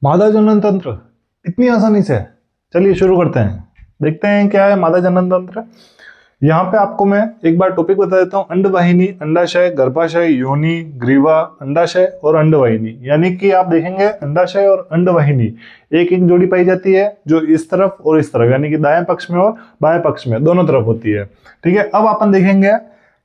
मादा जनन तंत्र इतनी आसानी से। चलिए शुरू करते हैं, देखते हैं क्या है मादा जनन तंत्र। यहाँ पे आपको मैं एक बार टॉपिक बता देता हूँ। अंडवाहिनी, अंडाशय, गर्भाशय, योनि, ग्रीवा, अंडाशय और अंडवाहिनी। यानी कि आप देखेंगे अंडाशय और अंडवाहिनी एक एक जोड़ी पाई जाती है, जो इस तरफ और इस तरफ, यानी कि दाएं पक्ष में और बाएं पक्ष में दोनों तरफ होती है। ठीक है, अब अपन देखेंगे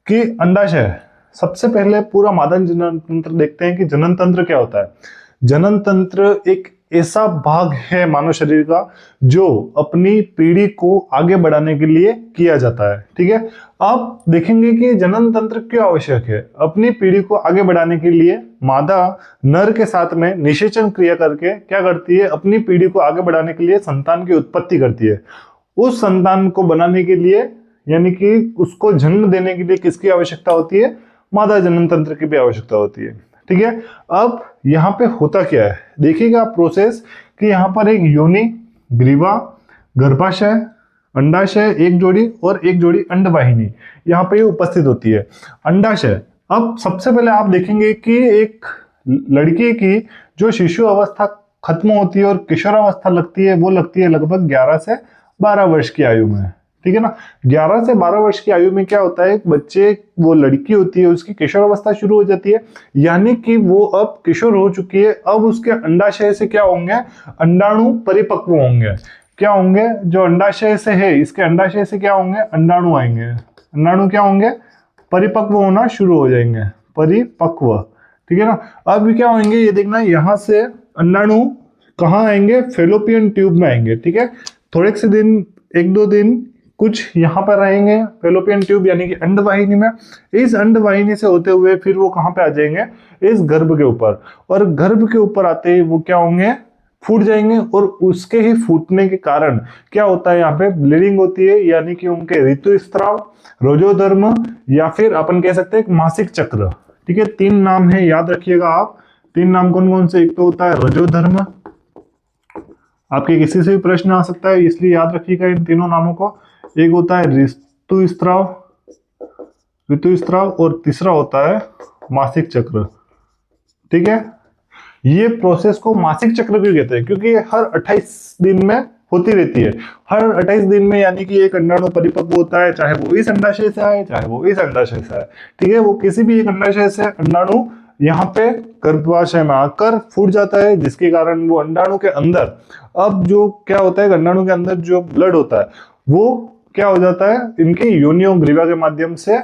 कि अंडाशय। सबसे पहले पूरा मादा जनन तंत्र देखते हैं कि जनन तंत्र क्या होता है। जनन तंत्र एक ऐसा भाग है मानव शरीर का जो अपनी पीढ़ी को आगे बढ़ाने के लिए किया जाता है। ठीक है, अब देखेंगे कि जनन तंत्र क्यों आवश्यक है। अपनी पीढ़ी को आगे बढ़ाने के लिए मादा नर के साथ में निषेचन क्रिया करके क्या करती है, अपनी पीढ़ी को आगे बढ़ाने के लिए संतान की उत्पत्ति करती है। उस संतान को बनाने के लिए, यानी कि उसको जन्म देने के लिए किसकी आवश्यकता होती है, मादा जनन तंत्र की भी आवश्यकता होती है। ठीक है, अब यहाँ पे होता क्या है देखिएगा आप प्रोसेस कि यहाँ पर एक योनि, ग्रीवा, गर्भाशय, अंडाशय एक जोड़ी और एक जोड़ी अंडवाहिनी यहाँ पे उपस्थित होती है। अंडाशय, अब सबसे पहले आप देखेंगे कि एक लड़की की जो शिशु अवस्था खत्म होती है और किशोरावस्था लगती है, वो लगती है लगभग 11 से 12 वर्ष की आयु में। ठीक है ना, 11 से 12 वर्ष की आयु में क्या होता है, एक बच्चे, वो लड़की होती है, उसकी किशोरावस्था शुरू हो जाती है, यानी कि वो अब किशोर हो चुकी है। अब उसके अंडाशय से क्या होंगे, अंडाणु परिपक्व होंगे। क्या होंगे, जो अंडाशय से है, इसके अंडाशय से क्या होंगे, अंडाणु आएंगे। अंडाणु क्या होंगे, परिपक्व होना शुरू हो जाएंगे, परिपक्व। ठीक है ना, अब क्या होंगे ये देखना, यहां से अंडाणु कहाँ आएंगे, फेलोपियन ट्यूब में आएंगे। ठीक है, थोड़े से दिन, एक दो दिन कुछ यहाँ पर रहेंगे फेलोपियन ट्यूब यानी कि अंडवाहिनी में। इस अंडवाहिनी से होते हुए फिर वो कहाँ पे आ जाएंगे, इस गर्भ के ऊपर। और गर्भ के ऊपर आते ही वो क्या होंगे, फूट जाएंगे। और उसके ही फूटने के कारण क्या होता है, यहाँ पे ब्लीडिंग होती है, यानी कि उनके ऋतुस्राव, रोजोधर्म, या फिर अपन कह सकते हैं मासिक चक्र। ठीक है, 3 नाम है, याद रखिएगा आप। 3 नाम कौन कौन से, एक तो होता है रजोधर्म, आपके किसी से भी प्रश्न आ सकता है इसलिए याद रखिएगा इन तीनों नामों को। एक होता है ऋतुस्राव, ऋतुस्राव, और तीसरा होता है मासिक चक्र। ठीक है, ये प्रोसेस को मासिक चक्र क्यों कहते हैं, क्योंकि हर 28 दिन में होती रहती है। हर 28 दिन में, यानी कि एक अंडाणु परिपक्व होता है, चाहे वो इस अंडाशय से आए चाहे वो इस अंडाशय से आए। ठीक है, वो किसी भी एक अंडाशय से अंडाणु यहाँ पे गर्भाशय में आकर फूट जाता है, जिसके कारण वो अंडाणु के अंदर, अब जो क्या होता है, अंडाणु के अंदर जो ब्लड होता है वो क्या हो जाता है, इनके योनियों ग्रीवा के माध्यम से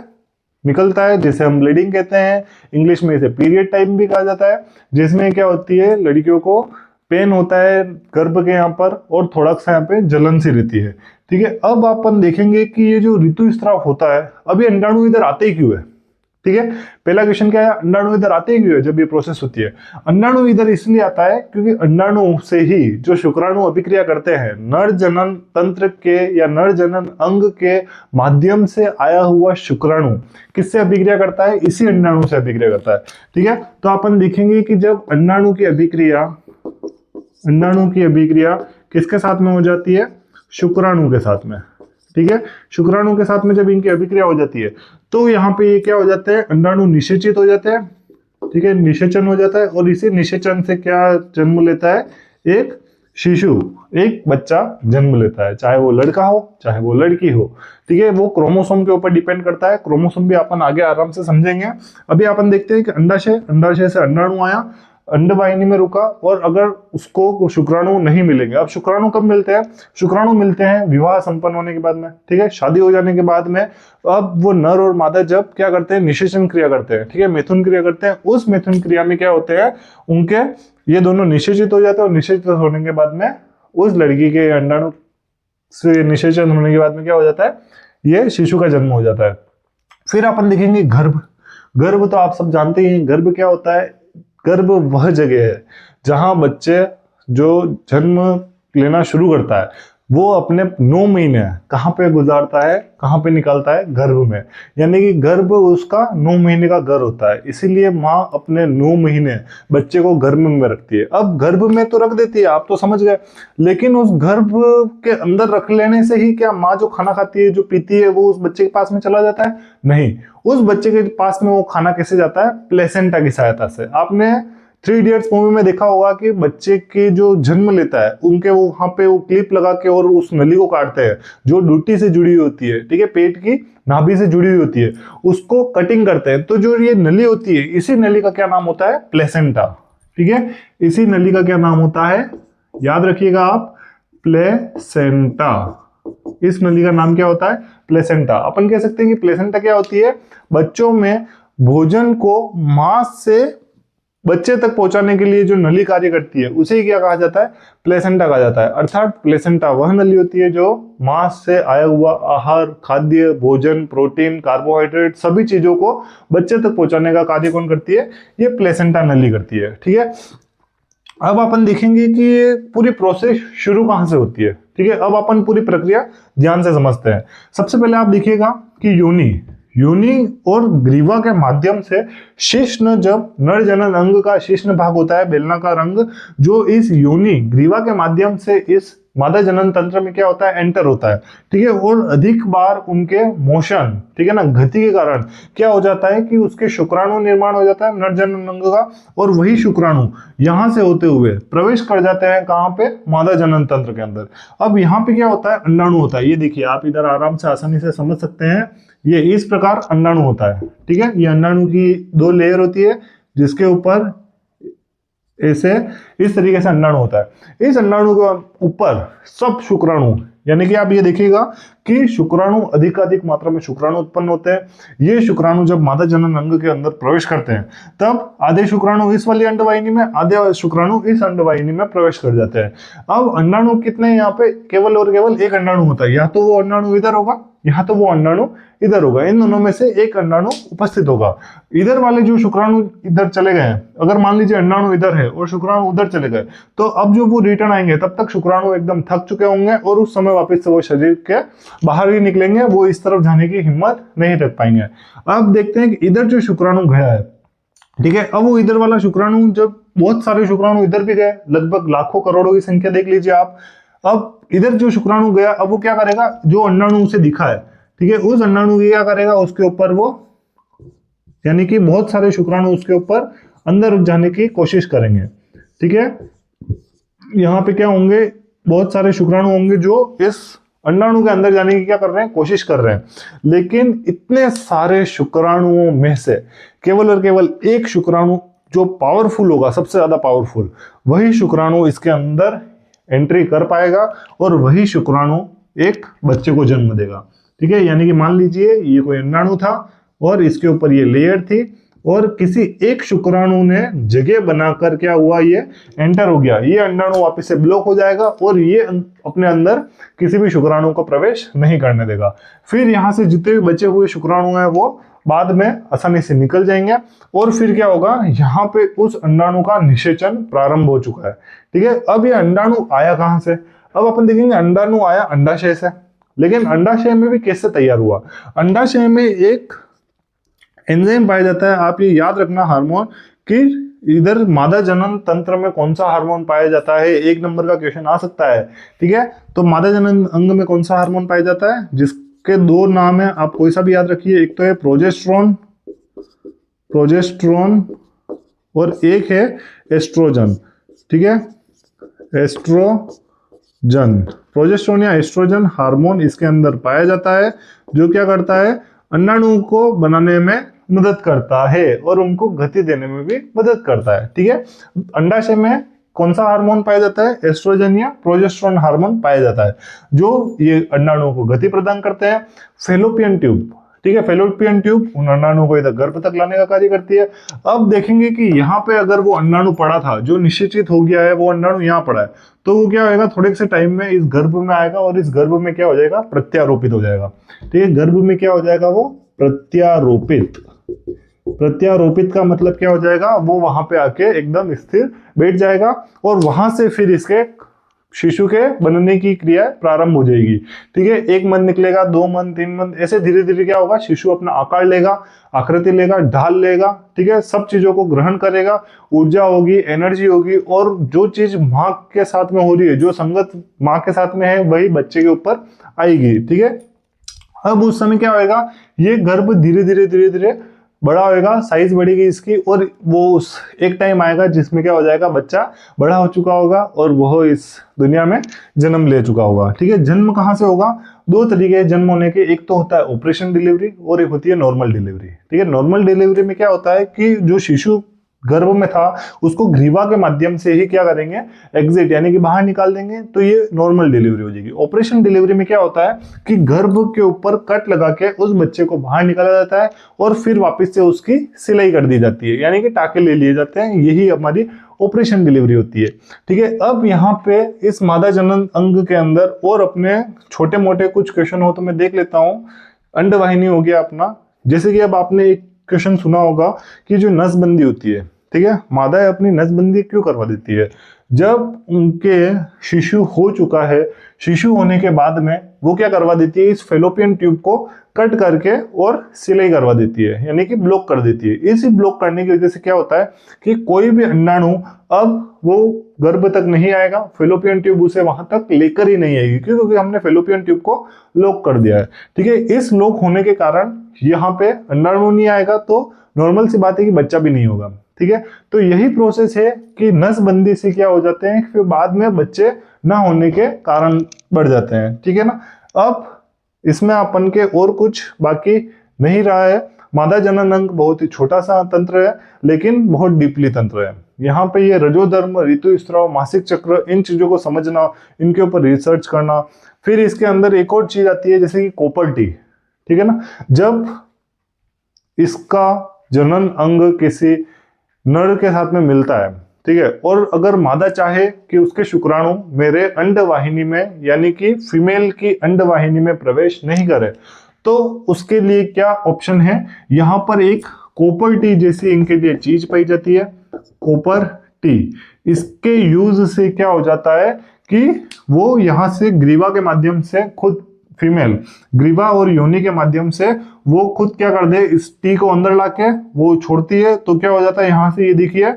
निकलता है, जिसे हम ब्लीडिंग कहते हैं। इंग्लिश में इसे पीरियड टाइम भी कहा जाता है, जिसमें क्या होती है, लड़कियों को पेन होता है गर्भ के यहाँ पर, और थोड़ा सा यहाँ पे जलन सी रहती है। ठीक है, अब अपन देखेंगे कि ये जो ऋतुस्राव होता है, अभी अंडाणु इधर आते ही क्यों है। ठीक है, पहला क्वेश्चन क्या है, अंडाणु इधर आते ही क्यों है जब ये प्रोसेस होती है। अंडाणु इधर इसलिए आता है क्योंकि अंडाणु से ही जो शुक्राणु अभिक्रिया करते हैं, नर जनन तंत्र के या नर जनन अंग के माध्यम से आया हुआ शुक्राणु किससे अभिक्रिया करता है, इसी अंडाणु से अभिक्रिया करता है। ठीक है, तो अपन देखेंगे कि जब अंडाणु की अभिक्रिया, अंडाणु की अभिक्रिया किसके साथ में हो जाती है, शुक्राणु के साथ में। ठीक है, शुक्राणु के साथ में जब इनकी अभिक्रिया हो जाती है तो यहाँ पे ये क्या हो जाता है, अंडाणु निषेचित हो जाते हैं। ठीक है, निषेचन हो जाता है, और इसी निषेचन से क्या जन्म लेता है, एक शिशु, एक बच्चा जन्म लेता है, चाहे वो लड़का हो चाहे वो लड़की हो। ठीक है, वो क्रोमोसोम के ऊपर डिपेंड करता है। क्रोमोसोम भी अपन आगे आराम से समझेंगे। अभी अपन देखते हैं कि अंडाशय, अंडाशय से अंडाणु आया, अंडवाहिनी में रुका, और अगर उसको शुक्राणु नहीं मिलेंगे। अब शुक्राणु कब मिलते हैं, शुक्राणु मिलते हैं विवाह संपन्न होने के बाद में। ठीक है, शादी हो जाने के बाद में अब वो नर और मादा जब क्या करते हैं, निषेचन क्रिया करते हैं। ठीक है, मिथुन क्रिया करते हैं। उस मिथुन क्रिया में क्या होते हैं, उनके ये दोनों निषेचित हो जाते हैं, और निषेचित होने के बाद में उस लड़की के अंडाणु से निषेचन होने के बाद में क्या हो जाता है, ये शिशु का जन्म हो जाता है। फिर अपन देखेंगे गर्भ। गर्भ तो आप सब जानते ही हैं, गर्भ क्या होता है, गर्भ वह जगह है जहां बच्चे जो जन्म लेना शुरू करता है वो अपने 9 महीने कहाँ पे गुजारता है, कहाँ पे निकालता है, गर्भ में। यानी कि गर्भ उसका 9 महीने का गर्भ होता है, इसीलिए माँ अपने 9 महीने बच्चे को गर्भ में रखती है। अब गर्भ में तो रख देती है, आप तो समझ गए, लेकिन उस गर्भ के अंदर रख लेने से ही क्या माँ जो खाना खाती है, जो पीती है, वो उस बच्चे के पास में चला जाता है? नहीं, उस बच्चे के पास में वो खाना कैसे जाता है, प्लेसेंटा की सहायता से। आपने थ्री इडियट्स मूवी में देखा होगा कि बच्चे के जो जन्म लेता है उनके वो वहां पे वो क्लिप लगा के और उस नली को काटते हैं जो ड्यूटी से जुड़ी होती है, ठीक है, पेट की नाभि से जुड़ी हुई होती है, उसको कटिंग करते हैं। तो जो ये नली होती है, इसी नली का क्या नाम होता है? प्लेसेंटा। ठीक है, इसी नली का क्या नाम होता है? याद रखिएगा आप, प्लेसेंटा। इस नली का नाम क्या होता है? प्लेसेंटा। अपन कह सकते हैं कि प्लेसेंटा क्या होती है? बच्चों में भोजन को मां से बच्चे तक पहुंचाने के लिए जो नली कार्य करती है उसे क्या कहा जाता है? प्लेसेंटा कहा जाता है। अर्थात प्लेसेंटा वह नली होती है जो मां से आया हुआ आहार, खाद्य, भोजन, प्रोटीन, कार्बोहाइड्रेट सभी चीजों को बच्चे तक पहुंचाने का कार्य कौन करती है? ये प्लेसेंटा नली करती है। ठीक है, अब अपन देखेंगे कि ये पूरी प्रोसेस शुरू कहां से होती है। ठीक है, अब अपन पूरी प्रक्रिया ध्यान से समझते हैं। सबसे पहले आप देखिएगा कि योनि और ग्रीवा के माध्यम से शिश्न, जब नर जनन अंग का शिश्न भाग होता है बेलनाकार अंग, जो इस योनि ग्रीवा के माध्यम से इस मादा जनन तंत्र में क्या होता है? एंटर होता है। ठीक है, और अधिक बार उनके मोशन, ठीक है ना, गति के कारण क्या हो जाता है कि उसके शुक्राणु निर्माण हो जाता है नर जनन अंग का, और वही शुक्राणु यहां से होते हुए प्रवेश कर जाते हैं कहां पे? मादा जनन तंत्र के अंदर। अब यहाँ पे क्या होता है? अंडाणु होता है। ये देखिए, आप इधर आराम से आसानी से समझ सकते हैं। ये इस प्रकार अंडाणु होता है। ठीक है, ये अंडाणु की दो लेयर होती है जिसके ऊपर ऐसे इस तरीके से अंडाणु होता है। इस अंडाणु के ऊपर सब शुक्राणु, यानी कि आप ये देखिएगा कि शुक्राणु अधिकाधिक मात्रा में शुक्राणु उत्पन्न होते हैं। ये शुक्राणु जब मादा जनन अंग के अंदर प्रवेश करते हैं तब आधे शुक्राणु इस वाली अंडवाहिनी में, आधे शुक्राणु इस अंडवाहिनी में प्रवेश कर जाते हैं। अब अंडाणु कितने? यहाँ पे केवल और केवल एक अंडाणु होता है। या तो वो अंडाणु इधर होगा या तो वो अंडाणु इधर होगा। इन दोनों में से एक अंडाणु उपस्थित होगा। इधर वाले जो शुक्राणु इधर चले गए हैं, अगर मान लीजिए अंडाणु इधर है और शुक्राणु उधर चले गए, तो अब जो वो रिटर्न आएंगे तब तक शुक्राणु एकदम थक चुके होंगे और उस समय वापस से वो शरीर के बाहर ही निकलेंगे, वो इस तरफ जाने की हिम्मत नहीं रख पाएंगे। अब देखते हैं कि इधर जो शुक्राणु गया है, ठीक है, अब वो इधर वाला शुक्राणु, जब बहुत सारे शुक्राणु इधर भी गए, लगभग लाखों करोड़ों की संख्या देख लीजिए आप। अब इधर जो शुक्राणु गया, अब वो क्या करेगा? जो अंडाणु उसे दिखा है, ठीक है, उस अंडाणु की क्या करेगा? उसके ऊपर वो, यानी कि बहुत सारे शुक्राणु उसके ऊपर अंदर जाने की कोशिश करेंगे। ठीक है, यहाँ पे क्या होंगे? बहुत सारे शुक्राणु होंगे जो इस अंडाणु के अंदर जाने की क्या कर रहे हैं? कोशिश कर रहे हैं। लेकिन इतने सारे शुक्राणुओं में से केवल और केवल एक शुक्राणु जो पावरफुल होगा, सबसे ज्यादा पावरफुल, वही शुक्राणु इसके अंदर एंट्री कर पाएगा और वही शुक्राणु एक बच्चे को जन्म देगा। ठीक है, यानी कि मान लीजिए ये कोई अंडाणु था और इसके ऊपर ये लेयर थी और किसी एक शुक्राणु ने जगह बनाकर क्या हुआ? ये एंटर हो गया। ये अंडाणु वापस से ब्लॉक हो जाएगा और ये अपने अंदर किसी भी शुक्राणु को प्रवेश नहीं करने देगा। फिर यहाँ से जितने भी बचे हुए शुक्राणु हैं वो बाद में आसानी से निकल जाएंगे और फिर क्या होगा? यहाँ पे उस अंडाणु का निषेचन प्रारंभ हो चुका है। ठीक है, अब ये अंडाणु आया कहाँ से? अब अपन देखेंगे अंडाणु आया अंडाशय से। लेकिन अंडाशय में भी कैसे तैयार हुआ? अंडाशय में एक एंजाइम पाया जाता है। आप ये याद रखना हार्मोन, कि इधर मादा जनन तंत्र में कौन सा हार्मोन पाया जाता है, 1 नंबर का क्वेश्चन आ सकता है। ठीक है, तो मादा जनन अंग में कौन सा हार्मोन पाया जाता है? जिसके 2 नाम है, आप कोई सा भी याद रखिए। एक तो है प्रोजेस्टेरोन और एक है एस्ट्रोजन। ठीक है, एस्ट्रोजन, प्रोजेस्टेरोन या एस्ट्रोजन हार्मोन इसके अंदर पाया जाता है, जो क्या करता है? अंडाणु को बनाने में मदद करता है और उनको गति देने में भी मदद करता है। ठीक है, अंडाशय में कौन सा हार्मोन पाया जाता है? एस्ट्रोजन या प्रोजेस्टेरोन हार्मोन पाया जाता है, जो ये अंडाणु को गति प्रदान करते हैं। फेलोपियन ट्यूब, ठीक है, फेलोपियन ट्यूब उन अंडाणु को इधर गर्भ तक लाने का कार्य करती है। अब देखेंगे कि यहाँ पे अगर वो अंडाणु पड़ा था, जो निषेचित हो गया है, वो अंडाणु यहाँ पड़ा है, तो वो क्या होगा? थोड़े से टाइम में इस गर्भ में आएगा और इस गर्भ में क्या हो जाएगा? प्रत्यारोपित हो जाएगा। ठीक है, गर्भ में क्या हो जाएगा? वो प्रत्यारोपित। प्रत्यारोपित का मतलब क्या हो जाएगा? वो वहां पे आके एकदम स्थिर बैठ जाएगा और वहां से फिर इसके शिशु के बनने की क्रिया प्रारंभ हो जाएगी। ठीक है, 1 मंथ निकलेगा, 2 मंथ, 3 मंथ, ऐसे धीरे धीरे क्या होगा? शिशु अपना आकार लेगा, आकृति लेगा, ढाल लेगा। ठीक है, सब चीजों को ग्रहण करेगा, ऊर्जा होगी, एनर्जी होगी, और जो चीज माँ के साथ में हो रही है, जो संगत माँ के साथ में है, वही बच्चे के ऊपर आएगी। ठीक है, अब उस समय क्या होगा? ये गर्भ धीरे धीरे बड़ा होएगा, साइज बढ़ेगी इसकी, और वो उस एक टाइम आएगा जिसमें क्या हो जाएगा, बच्चा बड़ा हो चुका होगा और वह इस दुनिया में जन्म ले चुका होगा। ठीक है, जन्म कहाँ से होगा? दो तरीके हैं जन्म होने के, एक तो होता है ऑपरेशन डिलीवरी और एक होती है नॉर्मल डिलीवरी। ठीक है, नॉर्मल डिलीवरी में क्या होता है कि जो शिशु गर्भ में था उसको ग्रीवा के माध्यम से ही क्या करेंगे, एग्जिट यानी कि बाहर निकाल देंगे, तो ये नॉर्मल डिलीवरी हो जाएगी। ऑपरेशन डिलीवरी में क्या होता है कि गर्भ के ऊपर कट लगा के उस बच्चे को बाहर निकाला जाता है और फिर वापस से उसकी सिलाई कर दी जाती है, यानी कि टाके ले लिए जाते हैं, यही हमारी ऑपरेशन डिलीवरी होती है। ठीक है, अब यहाँ पे इस मादा जनन अंग के अंदर और अपने छोटे मोटे कुछ क्वेश्चन हो तो मैं देख लेता हूँ। अंडवाहिनी हो गया अपना, जैसे कि अब आपने एक क्वेश्चन सुना होगा कि जो नसबंदी होती है, ठीक है, मादाएं अपनी नसबंदी क्यों करवा देती है? जब उनके शिशु हो चुका है, शिशु होने के बाद में वो क्या करवा देती है, इस फेलोपियन ट्यूब को कट करके और सिलाई करवा देती है, यानी कि ब्लॉक कर देती है। इसी ब्लॉक करने की वजह से क्या होता है कि कोई भी अंडाणु अब वो गर्भ तक नहीं आएगा, फेलोपियन ट्यूब उसे वहां तक लेकर ही नहीं आएगी, क्योंकि हमने फेलोपियन ट्यूब को लॉक कर दिया है। ठीक है, इस लॉक होने के कारण यहाँ पे अंडाणु नहीं आएगा, तो नॉर्मल सी बात है कि बच्चा भी नहीं होगा। ठीक है, तो यही प्रोसेस है कि नसबंदी से क्या हो जाते हैं, फिर बाद में बच्चे ना होने के कारण बढ़ जाते हैं। ठीक है ना, अब इसमें अपन के और कुछ बाकी नहीं रहा है। मादा जनन अंग बहुत ही छोटा सा तंत्र है, लेकिन बहुत डीपली तंत्र है। यहाँ पे ये रजोधर्म, ऋतुस्राव, मासिक चक्र, इन चीजों को समझना, इनके ऊपर रिसर्च करना। फिर इसके अंदर एक और चीज आती है जैसे कि कोपर्टी। ठीक है ना, जब इसका जनन अंग किसी नर के साथ में मिलता है, ठीक है, और अगर मादा चाहे कि उसके शुक्राणु मेरे अंडवाहिनी में यानी कि फीमेल की अंडवाहिनी में प्रवेश नहीं करे, तो उसके लिए क्या ऑप्शन है, यहाँ पर एक कॉपर टी जैसी इनके लिए चीज पाई जाती है, कॉपर टी। इसके यूज से क्या हो जाता है कि वो यहाँ से ग्रीवा के माध्यम से खुद फीमेल ग्रीवा और योनि के माध्यम से वो खुद क्या कर दे, इस टी को अंदर लाके वो छोड़ती है, तो क्या हो जाता है, यहाँ से ये देखिए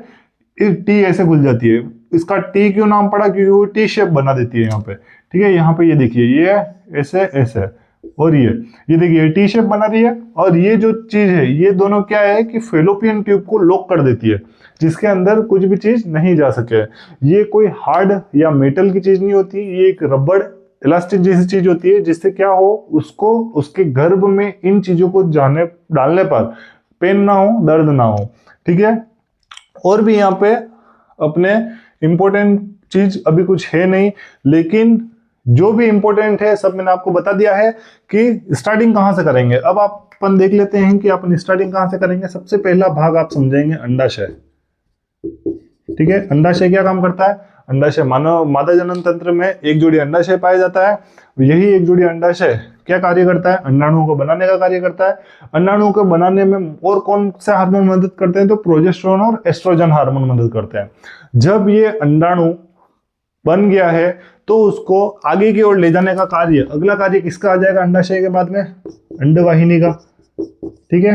टी ऐसे खुल जाती है। इसका टी क्यों नाम पड़ा, क्योंकि वो टी शेप बना देती है यहाँ पे। ठीक है, यहाँ पे ये देखिए, ये ऐसे ऐसे और ये देखिए टी शेप बना रही है, और ये जो चीज है ये दोनों क्या है कि फेलोपियन ट्यूब को लॉक कर देती है, जिसके अंदर कुछ भी चीज नहीं जा सके। ये कोई हार्ड या मेटल की चीज नहीं होती, ये एक रबड़ इलास्टिक जैसी चीज होती है, जिससे क्या हो, उसको उसके गर्भ में इन चीजों को डालने पर पेन ना हो, दर्द ना हो। ठीक है, और भी यहाँ पे अपने इंपॉर्टेंट चीज अभी कुछ है नहीं, लेकिन जो भी इंपॉर्टेंट है सब मैंने आपको बता दिया है कि स्टार्टिंग कहाँ से करेंगे। अब अपन देख लेते हैं कि अपन स्टार्टिंग कहाँ से करेंगे। सबसे पहला भाग आप समझेंगे अंडाशय। ठीक है, अंडाशय क्या काम करता है? अंडाशय मानव मादा जनन तंत्र में एक जोड़ी अंडाशय पाया जाता है। यही एक जोड़ी अंडाशय क्या कार्य करता है? अंडाणुओं को बनाने का कार्य करता है। अंडाणुओं को बनाने में और कौन से हार्मोन मदद करते हैं? तो प्रोजेस्टेरोन और एस्ट्रोजन हार्मोन मदद करते हैं। जब ये अंडाणु बन गया है तो उसको आगे की ओर ले जाने का कार्य, अगला कार्य किसका आ जाएगा अंडाशय के बाद में? अंडवाहिनी का। ठीक है,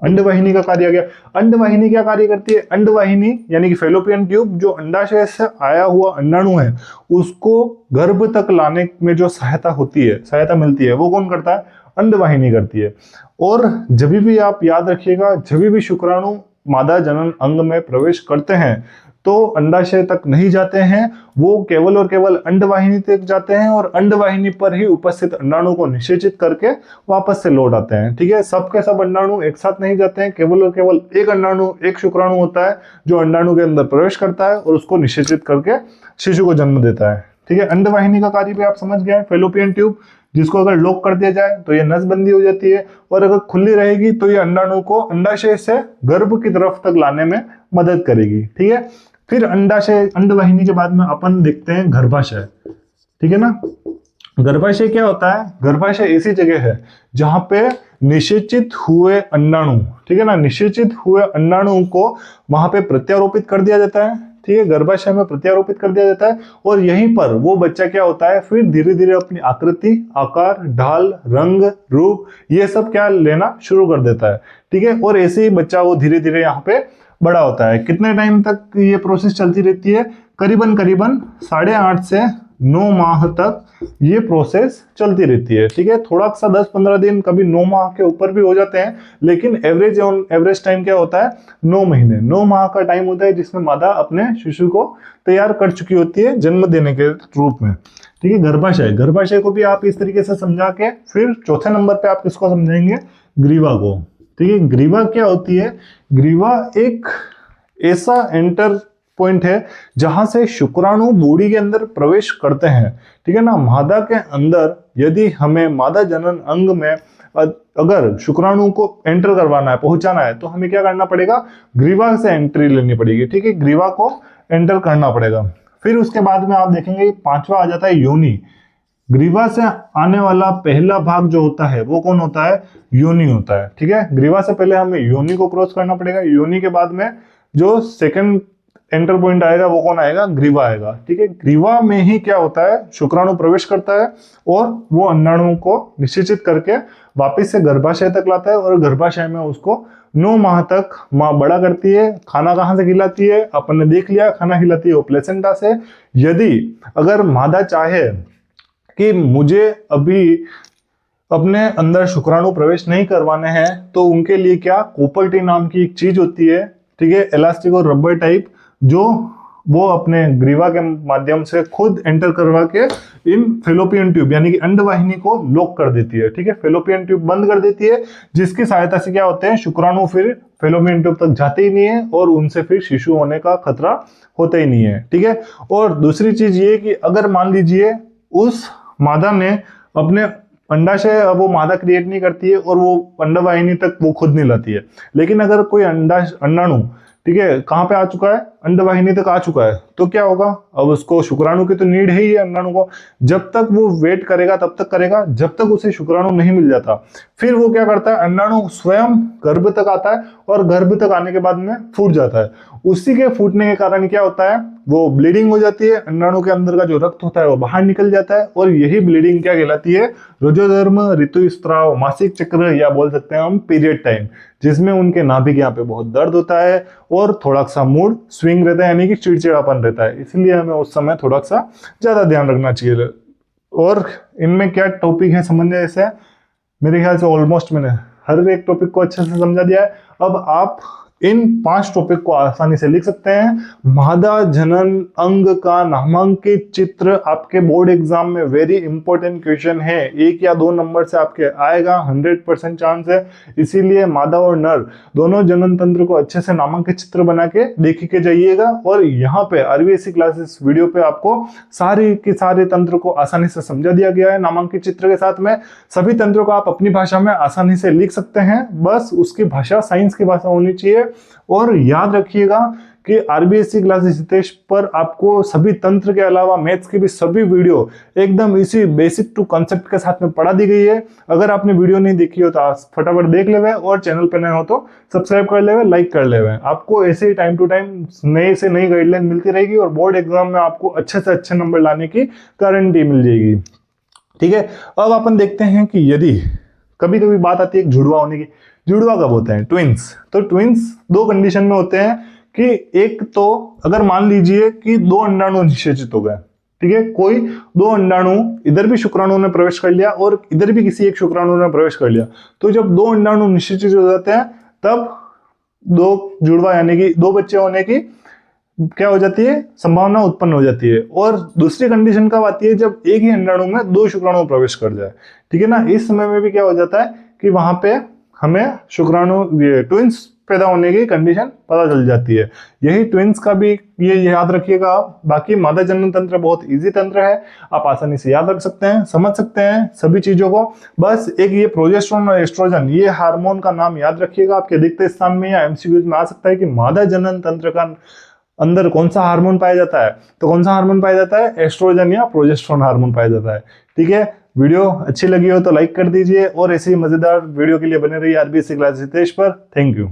अंडवाहिनी का कार्य आ गया। अंडवाहिनी क्या कार्य करती है? अंडवाहिनी यानी कि फेलोपियन ट्यूब, जो अंडाशय से आया हुआ अंडाणु है उसको गर्भ तक लाने में जो सहायता मिलती है, वो कौन करता है? अंडवाहिनी करती है। और जब भी आप याद रखिएगा, जब भी शुक्राणु मादा जनन अंग में प्रवेश करते हैं तो अंडाशय तक नहीं जाते हैं, वो केवल और केवल अंडवाहिनी तक जाते हैं और अंडवाहिनी पर ही उपस्थित अंडाणु को निषेचित करके वापस से लौट आते हैं। ठीक है, सब के सब अंडाणु एक साथ नहीं जाते हैं, केवल और केवल एक अंडाणु, एक शुक्राणु होता है जो अंडाणु के अंदर प्रवेश करता है और उसको निषेचित करके शिशु को जन्म देता है। ठीक है, अंडवाहिनी का कार्य भी आप समझ गए। फेलोपियन ट्यूब जिसको अगर लॉक कर दिया जाए तो ये नसबंदी हो जाती है, और अगर खुली रहेगी तो ये अंडाणु को अंडाशय से गर्भ की तरफ तक लाने में मदद करेगी। ठीक है, फिर अंडाशय अंडवाहिनी के बाद में अपन देखते हैं गर्भाशय। ठीक है ना, गर्भाशय क्या होता है? गर्भाशय ऐसी जगह है जहां पे निषेचित हुए अंडाणु, ठीक है ना, निषेचित हुए अंडाणु को वहां पे प्रत्यारोपित कर दिया जाता है। ठीक है, गर्भाशय में प्रत्यारोपित कर दिया जाता है और यहीं पर वो बच्चा क्या होता है, फिर धीरे धीरे अपनी आकृति, आकार, ढाल, रंग, रूप ये सब क्या लेना शुरू कर देता है। ठीक है, और ऐसे ही बच्चा वो धीरे धीरे यहाँ पे बड़ा होता है। कितने टाइम तक ये प्रोसेस चलती रहती है? करीबन 8.5 से 9 माह तक ये प्रोसेस चलती रहती है। ठीक है, थोड़ा सा 10-15 दिन, कभी 9 माह के ऊपर भी हो जाते हैं, लेकिन एवरेज टाइम क्या होता है, 9 महीने, 9 माह का टाइम होता है जिसमें मादा अपने शिशु को तैयार कर चुकी होती है जन्म देने के रूप में। ठीक है, गर्भाशय, गर्भाशय को भी आप इस तरीके से समझा के फिर चौथे नंबर पे आप किसको समझेंगे, ग्रीवा को। ठीक है, ग्रीवा क्या होती है, ग्रीवा एक ऐसा एंटर पॉइंट है जहां से शुक्राणु बॉडी के अंदर प्रवेश करते हैं। ठीक है ना, मादा के अंदर यदि हमें मादा जनन अंग में अगर शुक्राणु को एंटर करवाना है, पहुंचाना है, तो हमें क्या करना पड़ेगा, ग्रीवा से एंट्री लेनी पड़ेगी। ठीक है, ग्रीवा को एंटर करना पड़ेगा। फिर उसके बाद में आप देखेंगे पांचवा आ जाता है योनि। ग्रीवा से आने वाला पहला भाग जो होता है वो कौन होता है, योनि होता है। ठीक है, ग्रीवा से पहले हमें योनि को क्रॉस करना पड़ेगा। योनि के बाद में जो सेकंड एंटर पॉइंट आएगा वो कौन आएगा, ग्रीवा आएगा। ठीक है, ग्रीवा में ही क्या होता है, शुक्राणु प्रवेश करता है और वो अंडाणु को निषेचित करके वापस से गर्भाशय तक लाता है और गर्भाशय में उसको 9 माह तक माँ बड़ा करती है। खाना कहाँ से खिलाती है, अपन ने देख लिया, खाना खिलाती है वो प्लेसेंटा से। यदि अगर मादा चाहे कि मुझे अभी अपने अंदर शुक्राणु प्रवेश नहीं करवाने हैं, तो उनके लिए क्या, कोपर्टी नाम की एक चीज होती है। ठीक है, इलास्टिक और रबर टाइप, जो वो अपने ग्रीवा के माध्यम से खुद एंटर करवा के इन फेलोपियन ट्यूब यानी कि अंडवाहिनी को लॉक कर देती है। ठीक है, फेलोपियन ट्यूब बंद कर देती है, जिसकी सहायता से क्या होते हैं, शुक्राणु फिर फेलोपियन ट्यूब तक जाते ही नहीं है और उनसे फिर शिशु होने का खतरा होता ही नहीं है। ठीक है, और दूसरी चीज ये कि अगर मान लीजिए उस मादा ने अपने अंडाशय, वो मादा क्रिएट नहीं करती है और वो अंडवाहिनी तक वो खुद नहीं लाती है, लेकिन अगर कोई अंडाणु, ठीक है, कहाँ पे आ चुका है, अंडवाहिनी तक आ चुका है, तो क्या होगा, अब उसको शुक्राणु की तो नीड है ही है अंडाणु को। जब तक वो वेट करेगा तब तक करेगा, जब तक उसे शुक्राणु नहीं मिल जाता, फिर वो क्या करता है, अंडाणु स्वयं गर्भ तक आता है और गर्भ तक आने के बाद में फूट जाता है। उसी के फूटने के कारण क्या होता है, वो ब्लीडिंग हो जाती है, अंडाणु के अंदर का जो रक्त होता है वो बाहर निकल जाता है, और यही ब्लीडिंग क्या कहलाती है, रोजोधर्म, ऋतुस्राव, मासिक चक्र, या बोल सकते हैं हम पीरियड टाइम, जिसमें उनके नाभि यहाँ पे बहुत दर्द होता है और थोड़ा सा मूड स्विंग रहता है, यानी कि चिड़चिड़ापन रहता है। इसलिए हमें उस समय थोड़ा सा ज्यादा ध्यान रखना चाहिए। और इनमें क्या टॉपिक है समझने जैसे, मेरे ख्याल से ऑलमोस्ट मैंने हर एक टॉपिक को अच्छे से समझा दिया है। अब आप इन 5 टॉपिक को आसानी से लिख सकते हैं। मादा जनन अंग का नामांकित चित्र आपके बोर्ड एग्जाम में वेरी इंपॉर्टेंट क्वेश्चन है, 1 या 2 नंबर से आपके आएगा, 100% चांस है। इसीलिए मादा और नर दोनों जनन तंत्र को अच्छे से नामांकित चित्र बना के देख के जाइएगा। और यहाँ पे आरबीएससी क्लासेस वीडियो पे आपको सारी की सारे तंत्र को आसानी से समझा दिया गया है नामांकित चित्र के साथ में। सभी तंत्रों को आप अपनी भाषा में आसानी से लिख सकते हैं, बस उसकी भाषा साइंस की भाषा होनी चाहिए। और याद रखिएगा कि आरबीएससी क्लासेस हितेश पर आपको सभी तंत्र के अलावा मैथ्स की भी सभी वीडियो एकदम इसी बेसिक टू कॉन्सेप्ट के साथ में पढ़ा दी गई है। अगर आपने वीडियो नहीं देखी हो तो फटाफट देख लेवे, और चैनल पर नए हो तो सब्सक्राइब कर लेवे, लाइक कर लेवे। आपको ऐसे ही टाइम टू टाइम नए से नई गाइडलाइन मिलती रहेगी और बोर्ड एग्जाम में आपको अच्छे से अच्छे नंबर लाने की गारंटी मिल जाएगी। ठीक है, अब अपन देखते हैं कि यदि कभी कभी बात आती है जुड़वा होने की। जुड़वा कब होते हैं, ट्विंस। तो ट्विंस 2 कंडीशन में होते हैं कि एक तो अगर मान लीजिए कि 2 अंडाणु निषेचित हो गए, ठीक है, कोई 2 अंडाणु, इधर भी शुक्राणु ने प्रवेश कर लिया और इधर भी किसी एक शुक्राणु ने प्रवेश कर लिया, तो जब 2 अंडाणु निषेचित हो जाते हैं तब 2 जुड़वा यानी कि 2 बच्चे होने की क्या हो जाती है, संभावना उत्पन्न हो जाती है। और दूसरी कंडीशन कब आती है, जब एक ही अंडाणु में 2 शुक्राणु प्रवेश कर जाए। ठीक है ना, इस समय में भी क्या हो जाता है कि वहां पे हमें शुक्राणु, ये ट्विंस पैदा होने की कंडीशन पता चल जाती है। यही ट्विंस का भी ये याद रखिएगा आप। बाकी मादा जनन तंत्र बहुत इजी तंत्र है, आप आसानी से याद रख सकते हैं, समझ सकते हैं सभी चीजों को। बस एक ये प्रोजेस्टेरोन और एस्ट्रोजन, ये हार्मोन का नाम याद रखिएगा। आपके दिखते स्थान में या एमसीक्यूज में आ सकता है कि मादा जनन तंत्र का अंदर कौन सा हार्मोन पाया जाता है, तो कौन सा हार्मोन पाया जाता है, एस्ट्रोजन या प्रोजेस्टेरोन हार्मोन पाया जाता है। ठीक है, वीडियो अच्छी लगी हो तो लाइक कर दीजिए और ऐसे ही मजेदार वीडियो के लिए बने रहिए आरबीएससी क्लासेस हितेश पर। Thank you.